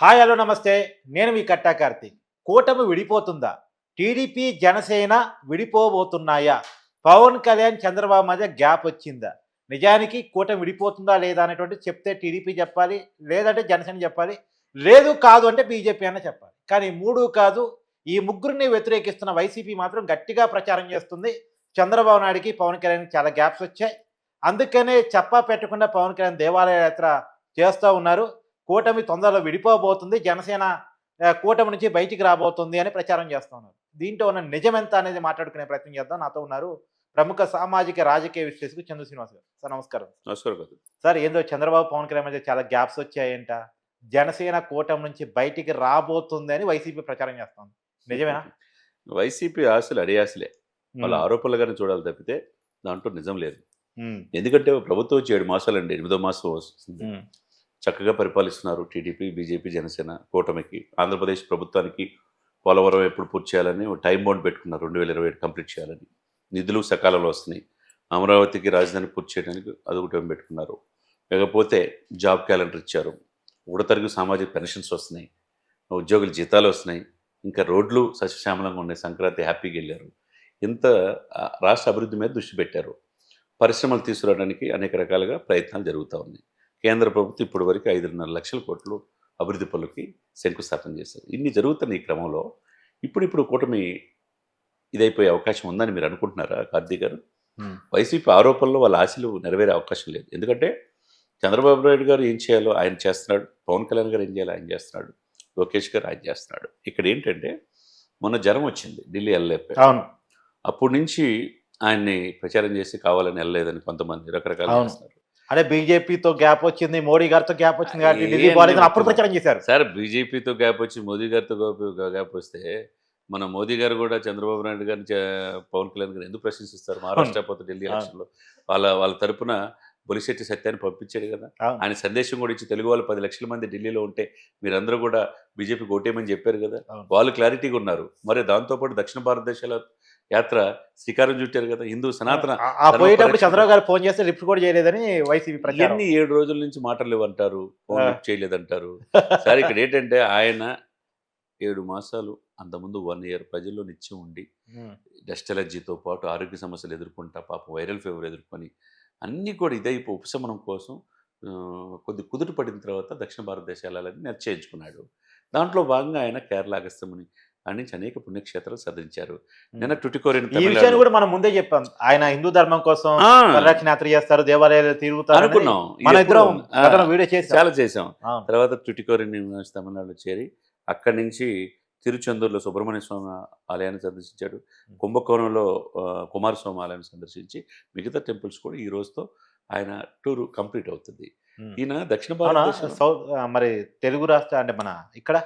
Hi hello నమస్తే. నేను మీ కట్టా కార్తీక్. కూటమి విడిపోతుందా? టీడీపీ, జనసేన విడిపోబోతున్నాయా? పవన్ కళ్యాణ్, చంద్రబాబు మధ్య గ్యాప్ వచ్చిందా? నిజానికి కూటమి విడిపోతుందా లేదా అనేటువంటిది చెప్తే టీడీపీ చెప్పాలి. లేదంటే జనసేన చెప్పాలి. లేదు కాదు అంటే బీజేపీ అన్న చెప్పాలి. కానీ 3 కాదు. ఈ ముగ్గురిని వ్యతిరేకిస్తున్న వైసీపీ మాత్రం గట్టిగా ప్రచారం చేస్తుంది. చంద్రబాబు నాయుడుకి, పవన్ కళ్యాణ్‌కి చాలా గ్యాప్స్ వచ్చాయి. అందుకనే చెప్పా పెట్టకుండా పవన్ కళ్యాణ్ దేవాలయ యాత్ర చేస్తా ఉన్నారు. కూటమి తొందరలో విడిపోబోతుంది. జనసేన కూటమి నుంచి బయటికి రాబోతుంది అని ప్రచారం చేస్తా ఉన్నారు. దీంట్లో ఉన్న నిజమెంత అనేది మాట్లాడుకునే ప్రయత్నం చేద్దాం. నాతో ఉన్నారు ప్రముఖ సామాజిక, రాజకీయ విశ్లేషకులు చందు శ్రీనివాస్ గారు. సార్ నమస్కారం. నమస్కారం కాదు. సార్ ఏందో చంద్రబాబు, పవన్ కళ్యాణ్ మధ్య చాలా గ్యాప్స్ వచ్చాయంట. జనసేన కూటమి నుంచి బయటికి రాబోతుంది అని వైసీపీ ప్రచారం చేస్తోంది. నిజమేనా? వైసీపీ ఆశలు అడియాసలే. వాళ్ళ హ్మ్. ఆరోపణలుగానే చూడాలి తప్పితే దాంట్లో నిజం లేదు. హ్మ్. ఎందుకంటే ప్రభుత్వం వచ్చి 7 మాసాలండి, 8వ మాసం వస్తుంది. హ్మ్. చక్కగా పరిపాలిస్తున్నారు టీడీపీ, బీజేపీ, జనసేన కూటమికి. ఆంధ్రప్రదేశ్ ప్రభుత్వానికి పోలవరం ఎప్పుడు పూర్తి చేయాలని ఒక టైం బౌండ్ పెట్టుకున్నారు. 2027 కంప్లీట్ చేయాలని. నిధులు సకాలంలో వస్తున్నాయి. అమరావతికి రాజధాని పూర్తి చేయడానికి అదొక టైం పెట్టుకున్నారు. లేకపోతే జాబ్ క్యాలెండర్ ఇచ్చారు. ఒకటో తరగతి సామాజిక పెన్షన్స్ వస్తున్నాయి. ఉద్యోగుల జీతాలు వస్తున్నాయి. ఇంకా రోడ్లు సస్యశ్యామలంగా ఉన్నాయి. సంక్రాంతి హ్యాపీగా వెళ్ళారు. ఇంత రాష్ట్ర అభివృద్ధి మీద దృష్టి పెట్టారు. పరిశ్రమలు తీసుకురావడానికి అనేక రకాలుగా ప్రయత్నాలు జరుగుతూ ఉన్నాయి. కేంద్ర ప్రభుత్వం ఇప్పటి వరకు 5.5 లక్షల కోట్లు అభివృద్ధి పనులకి శంకుస్థాపన చేశారు. ఇన్ని జరుగుతున్న ఈ క్రమంలో ఇప్పుడు కూటమి ఇదైపోయే అవకాశం ఉందని మీరు అనుకుంటున్నారా కార్తీక్ గారు? హ్మ్. వైసీపీ ఆరోపణలో వాళ్ళ ఆశలు నెరవేరే అవకాశం లేదు. ఎందుకంటే చంద్రబాబు నాయుడు గారు ఏం చేయాలో ఆయన చేస్తున్నాడు. పవన్ కళ్యాణ్ గారు ఏం చేయాలో ఆయన చేస్తున్నాడు. లోకేష్ గారు ఆయన చేస్తున్నాడు. ఇక్కడ ఏంటంటే మొన్న జ్వరం వచ్చింది, ఢిల్లీ వెళ్ళలేకపోయారు. అవును. అప్పటి నుంచి ఆయన్ని ప్రచారం చేసి కావాలని వెళ్ళలేదని కొంతమంది రకరకాలు అవును. చేస్తున్నారు. అంటే బీజేపీతో గ్యాప్ వచ్చింది, మోడీ గారితో గ్యాప్ వచ్చింది కాబట్టి ఢిల్లీ ఏంది బాలేదని అప్పుడు మొత్తం? ప్రచారం చేశారు. సార్ బీజేపీతో గ్యాప్ వచ్చి మోదీ గారితో గ్యాప్ వస్తే మన మోదీ గారు కూడా చంద్రబాబు నాయుడు గారిని పవన్ కళ్యాణ్ గారు ఎందుకు ప్రశంసిస్తారు? మహారాష్ట్ర పోతే ఢిల్లీ అవును. ఎలక్షన్లో వాళ్ళ తరపున బొలిశెట్టి సత్యాన్ని పంపించాడు కదా. అవును. ఆయన సందేశం కూడా ఇచ్చి తెలుగు వాళ్ళు 10 లక్షల మంది ఢిల్లీలో ఉంటే మీరందరూ కూడా బీజేపీకి ఓటేయమని చెప్పారు కదా. అవును. వాళ్ళు క్లారిటీగా ఉన్నారు. మరి దాంతోపాటు దక్షిణ భారతదేశాల యాత్ర శ్రీకారం చుట్టారు కదా. హిందూ సనాతన ఆ పోయేటప్పుడు చంద్రబాబు గారు ఫోన్ చేస్తే లిఫ్ట్ కూడా చేయలేదని వైసీపీ ప్రచారం. ఇవన్నీ 7 రోజుల నుంచి మాటలు లేవంటారు, ఫోన్ లిఫ్ట్ చేయలేదంటారు. సరే ఇక్కడ ఏంటంటే ఆయన 7 మాసాలు అంతకుముందు 1 ఇయర్ ప్రజల్లో నిత్యం ఉండి హ్మ్. డస్ట్ ఎలర్జీతో పాటు ఆరోగ్య సమస్యలు ఎదుర్కొంటా పాపం వైరల్ ఫీవర్ ఎదుర్కొని అన్నీ కూడా ఇదైపో ఉపశమనం కోసం కొద్ది కుదుట పడిన తర్వాత దక్షిణ భారతదేశాలని నిశ్చయించుకున్నాడు. దాంట్లో భాగంగా ఆయన కేరళ, అగస్త్యముని అక్కడి నుంచి అనేక పుణ్యక్షేత్రాలు సాధించారు. నిన్న టుటికోరిన్ ఈ విషయాన్ని తమిళనాడు కూడా మనం ముందే చెప్పాం. ఆయన హిందూ ధర్మం కోసం ఆ, పరిరక్షణ యాత్ర చేస్తారు, దేవాలయాలు తిరుగుతారు అనేది అనుకున్నాం. మన ఇది ఇద్దరం ఎప్పుడు? గతంలో వీడియో చేసాం. చాలా చేసాం. అవును. తర్వాత టుటికోరిన్ తమిళనాడులో చేరి అక్కడి నుంచి తిరుచెందూరులో సుబ్రహ్మణ్య స్వామి ఆలయాన్ని సందర్శించాడు. కుంభకోణంలో కుమారస్వామి ఆలయాన్ని సందర్శించి మిగతా టెంపుల్స్ కూడా ఈ రోజుతో ఆయన టూర్ కంప్లీట్ అవుతుంది. హ్మ్. ఈయన దక్షిణ అవునా? భారతదేశం మరి తెలుగు రాష్ట్ర అంటే మన ఇక్కడ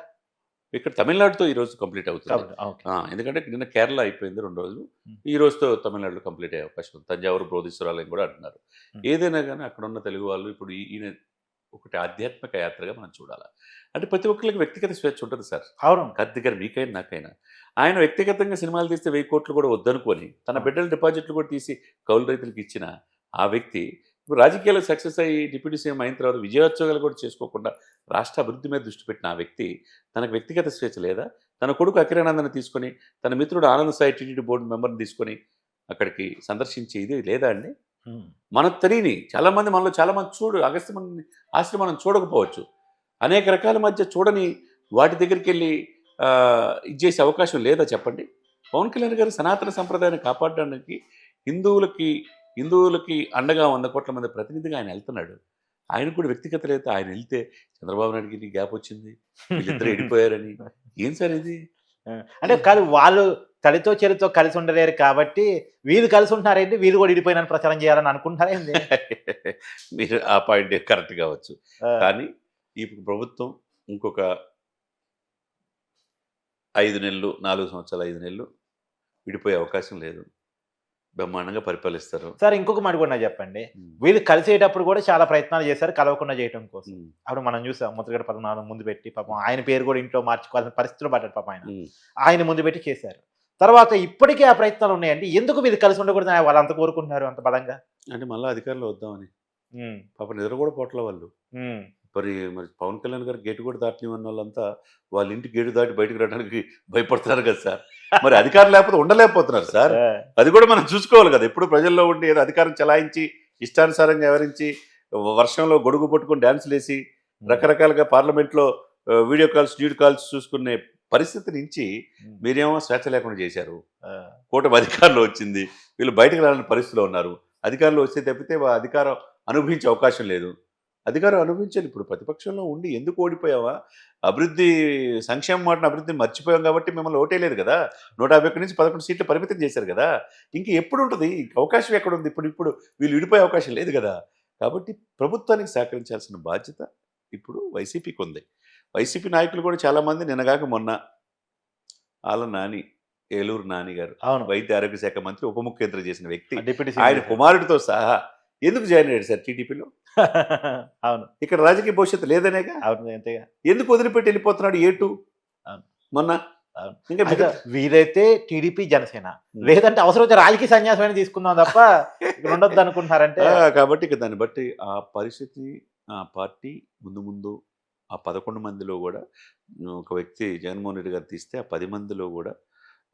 ఇక్కడ తమిళనాడుతో ఈ రోజు కంప్లీట్ అవుతుంది. కాబట్టి ఓకే. ఎందుకంటే నిన్న కేరళ అయిపోయింది 2 రోజులు. హ్మ్. ఈ రోజుతో తమిళనాడులో కంప్లీట్ అయ్యే అవకాశం ఉంది. తంజావూరు బృహదీశ్వరాలయం కూడా అంటున్నారు. హ్మ్. ఏదైనా కానీ అక్కడ ఉన్న తెలుగు వాళ్ళు ఇప్పుడు ఈయన ఒకటి ఆధ్యాత్మిక యాత్రగా మనం చూడాలి. అంటే ప్రతి ఒక్కరికి వ్యక్తిగత స్వేచ్ఛ ఉంటుంది సార్. అవును. కార్తీక్ గారు మీకైనా నాకైనా. ఆయన వ్యక్తిగతంగా సినిమాలు తీస్తే 1000 కోట్లు కూడా వద్దనుకొని తన బిడ్డల డిపాజిట్లు కూడా తీసి కౌలు రైతులకు ఇచ్చిన ఆ వ్యక్తి ఇప్పుడు రాజకీయాల్లో సక్సెస్ అయ్యి డిప్యూటీ సీఎం అయిన తర్వాత విజయోత్సవాలు కూడా చేసుకోకుండా రాష్ట్ర అభివృద్ధి మీద దృష్టి పెట్టిన ఆ వ్యక్తి తనకు వ్యక్తిగత స్వేచ్ఛ లేదా? తన కొడుకు అఖిరానందన్ తీసుకొని తన మిత్రుడు ఆనంద్ సాయి టీటీడీ బోర్డు మెంబర్ని తీసుకొని అక్కడికి సందర్శించి ఇది లేదా అండి? హ్మ్. మనకు తెలియని చాలామంది మనలో చాలామంది అగస్త్యముని ఆశ్రమం మనం చూడకపోవచ్చు. అనేక రకాల మధ్య చూడని వాటి దగ్గరికి వెళ్ళి ఇది చేసే అవకాశం లేదా చెప్పండి? పవన్ కళ్యాణ్ గారు సనాతన సంప్రదాయాన్ని కాపాడడానికి హిందువులకి అండగా 100 కోట్ల మంది ప్రతినిధిగా ఆయన వెళ్తున్నాడు. ఆయనకు కూడా వ్యక్తిగత లేదు. ఆయన వెళ్తే చంద్రబాబు నాయుడుకి గ్యాప్ వచ్చింది, వీళ్ళిద్దరూ వెళ్ళిపోయారని. ఏం సార్ ఇది? అంటే కాదు, వాళ్ళు తల్లితో చెల్లితో కలిసి ఉండలేరు కాబట్టి వీళ్ళు కలిసి ఉంటున్నారేంటి, వీళ్ళు కూడా విడిపోయినని ప్రచారం చేయాలని అనుకుంటున్నారా ఏంది? మీరు ఆ పాయింట్ కరెక్ట్ కావచ్చు. ఆ, కానీ ఈ ప్రభుత్వం ఇంకొక 5 నెలలు, 4 సంవత్సరాలు, 5 నెలలు విడిపోయే అవకాశం లేదు. బ్రహ్మాండంగా పరిపాలిస్తారు. సార్ ఇంకొక మాట కూడా నాకు చెప్పండి. ఉమ్, వీళ్ళు కలిసేటప్పుడు కూడా చాలా ప్రయత్నాలు చేశారు కలవకుండా చేయడం కోసం. ఉమ్, అప్పుడు మనం చూసాం ముద్రగడ పద్మనాభం ముందు పెట్టి పాపం ఆయన పేరు కూడా ఇంట్లో మార్చుకోవాల్సిన పరిస్థితులు పడ్డాడు పాపం ఆయన. ఉమ్. ఆయన ముందు పెట్టి చేశారు. తర్వాత ఇప్పటికీ ఆ ప్రయత్నాలు ఉన్నాయండి. ఎందుకు వీళ్ళు కలిసి ఉండకూడదు వాళ్ళు అంత కోరుకుంటున్నారు అంత బలంగా? అంటే మళ్ళీ అధికారంలో వద్దామని. ఉమ్, పాప నిద్ర కూడా పోట్ల వాళ్ళు. ఉమ్, మరి పవన్ కళ్యాణ్ గారు గేటు కూడా దాటనివన్న వాళ్ళంతా వాళ్ళ ఇంటి గేటు దాటి బయటకు రావడానికి భయపడుతున్నారు కదా సార్. మరి అధికారం లేకపోతే ఉండలేకపోతున్నారు సార్. ఆ, అది కూడా మనం చూసుకోవాలి కదా. ఎప్పుడు ప్రజల్లో ఉండి ఏదో అధికారం చలాయించి ఇష్టానుసారంగా వ్యవహరించి వర్షంలో గొడుగు పట్టుకొని డ్యాన్సులు వేసి రకరకాలుగా పార్లమెంట్లో వీడియో కాల్స్ డ్యూడ్ కాల్స్ చూసుకునే పరిస్థితి నుంచి మీరేమో స్వేచ్ఛ లేకుండా చేశారు. ఆ, కూటమి అధికారంలో వచ్చింది, వీళ్ళు బయటకు రాలని పరిస్థితిలో ఉన్నారు. అధికారంలో వస్తే తప్పితే అధికారం అనుభవించే అవకాశం లేదు. అధికారం అనుభవించాలి. ఇప్పుడు ప్రతిపక్షంలో ఉండి ఎందుకు ఓడిపోయావా? అభివృద్ధి సంక్షేమ మాటను అభివృద్ధిని మర్చిపోయాం కాబట్టి మిమ్మల్ని ఓటేయలేదు కదా. 151 నుంచి 11 సీట్లు పరిమితం చేశారు కదా. ఇంక ఎప్పుడు ఉంటుంది? అవకాశం ఎక్కడ ఉంది? ఇప్పుడు వీళ్ళు విడిపోయే అవకాశం లేదు కదా. కాబట్టి ప్రభుత్వానికి సహకరించాల్సిన బాధ్యత ఇప్పుడు వైసీపీకి ఉంది. వైసీపీ నాయకులు కూడా చాలామంది నిన్నగాక మొన్న ఆళ్ళ నాని, ఏలూరు నాని గారు అవును, వైద్య ఆరోగ్య శాఖ మంత్రి, ఉప ముఖ్యమంత్రి చేసిన వ్యక్తి డిప్యూటీ ఆయన సీఎం. కుమారుడితో సహా ఎందుకు జాయిన్ అయ్యాడు సార్ టీడీపీలో? అవును, ఇక్కడ రాజకీయ భవిష్యత్తు లేదనేగా. అవును, అంతేగా. ఎందుకు వదిలిపెట్టి వెళ్ళిపోతున్నాడు ఏటు అవును. మొన్న? అవును. ఇంకా అయితే వీలైతే టీడీపీ జనసేన, లేదంటే అవసరం అయితే రాజకీయ సన్యాసమైన తీసుకుందాం తప్ప ఇక్కడ ఉండొద్దు అనుకుంటున్నారంటే. కాబట్టి ఇక దాన్ని బట్టి ఆ పరిస్థితి, ఆ పార్టీ ముందు ముందు ఆ 11 మందిలో కూడా ఒక వ్యక్తి జగన్మోహన్ రెడ్డి గారు తీస్తే ఆ 10 మందిలో కూడా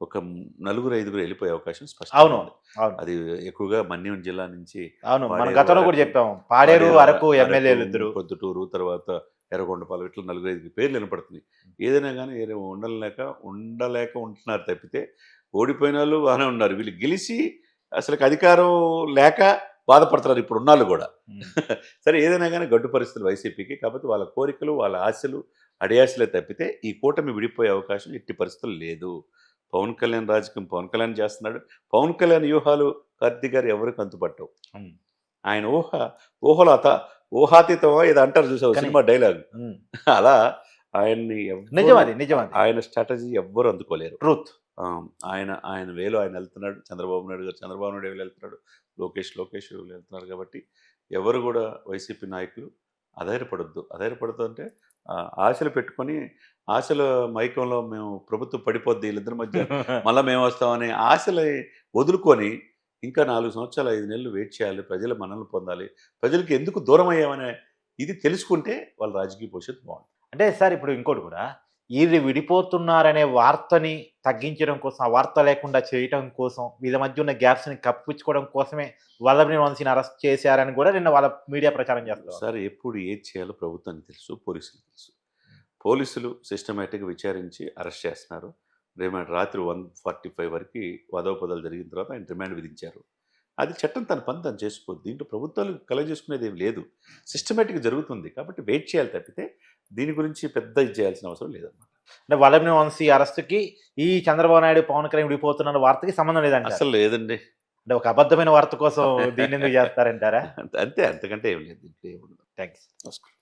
ఒక 4-5 వెళ్ళిపోయే అవకాశం స్పష్టంగా అవును, ఉంది. అవును, అది ఎక్కువగా మన్యం జిల్లా నుంచి అవును. మన పాడేరు, గతంలో కూడా అరకు, చెప్పాము, పాడేరు అరకు ఎమ్మెల్యేలు ఇద్దరు. పొద్దుటూరు, తర్వాత ఎర్రగొండపాలెం, ఇట్లా 4-5 పేర్లు వినపడుతున్నాయి. ఏదైనా కానీ ఉండలేక ఉంటున్నారు తప్పితే ఓడిపోయిన వాళ్ళు బాగానే ఉన్నారు. వీళ్ళు గెలిచి అసలు అధికారం లేక బాధపడుతున్నారు ఇప్పుడు ఉన్నాళ్ళు కూడా. సరే, ఏదైనా కానీ గడ్డు పరిస్థితులు వైసీపీకి. కాబట్టి వాళ్ళ కోరికలు, వాళ్ళ ఆశలు అడియాసలే తప్పితే ఈ కూటమి విడిపోయే అవకాశం ఎట్టి పరిస్థితులు లేదు. పవన్ కళ్యాణ్ రాజకీయం పవన్ కళ్యాణ్ చేస్తున్నాడు. పవన్ కళ్యాణ్ వ్యూహాలు కార్తీక్ గారు ఎవరికి అంతుపట్టవు. ఉమ్. ఆయన ఊహలో ఊహాతీతమా ఇది అంటారు చూసావు కానీ- సినిమా డైలాగ్. ఉమ్. అలా ఆయన్ని నిజమది. ఆయన స్ట్రాటజీ ఎవ్వరు అందుకోలేరు. ట్రూత్. ఆయన వేలో ఆయన వెళ్తున్నాడు. చంద్రబాబు నాయుడు వేలు వెళ్తున్నాడు. లోకేష్ వేలు వెళ్తున్నారు. కాబట్టి ఎవరు కూడా వైసీపీ నాయకులు అధైర్యపడద్దు అంటే ఆశలు పెట్టుకొని ఆశల మైకంలో మేము ప్రభుత్వం పడిపోద్ది వీళ్ళిద్దరి మధ్య మళ్ళీ మేము వస్తామనే ఆశలు వదులుకొని ఇంకా 4 సంవత్సరాలు 5 నెలలు వెయిట్ చేయాలి. ప్రజల మన్ననలు పొందాలి. ప్రజలకి ఎందుకు దూరం అయ్యామనే ఇది తెలుసుకుంటే వాళ్ళ రాజకీయ భవిష్యత్తు బాగుంటుంది. అంటే సార్, ఇప్పుడు ఇంకోటి కూడా, వీళ్ళు విడిపోతున్నారనే వార్తని తగ్గించడం కోసం, ఆ వార్త లేకుండా చేయడం కోసం, వీళ్ళ మధ్య ఉన్న గ్యాప్స్ని కప్పించుకోవడం కోసమే వల్లభనేని వంశీని అరెస్ట్ చేశారని కూడా నిన్న వాళ్ళ మీడియా ప్రచారం చేస్తారు. సార్, ఎప్పుడు ఏది చేయాలో ప్రభుత్వానికి తెలుసు, పోలీసులకు తెలుసు. పోలీసులు సిస్టమేటిక్గా విచారించి అరెస్ట్ చేస్తున్నారు. రిమాండ్ రాత్రి 1:45 వరకు వాదోపదాలు జరిగిన తర్వాత ఆయన రిమాండ్ విధించారు. అది చట్టం తన పని తను చేసుకోవద్దు. దీంట్లో ప్రభుత్వాలు కలగజేసుకునేది ఏం లేదు. సిస్టమేటిక్గా జరుగుతుంది. కాబట్టి వెయిట్ చేయాలి తప్పితే దీని గురించి పెద్ద ఇది చేయాల్సిన అవసరం లేదన్నమాట. అంటే వల్లభనేని వంశీ అరెస్ట్కి ఈ చంద్రబాబు నాయుడు పవన్ కళ్యాణ్ విడిపోతున్న వార్తకి సంబంధం లేదంట. అసలు లేదండి. అంటే ఒక అబద్ధమైన వార్త కోసం దీన్ని ఎందుకు చేస్తారంటారా? అంతే, అంతకంటే ఏం లేదు. దీంట్లో ఏముండదు. థ్యాంక్స్. నమస్కారం.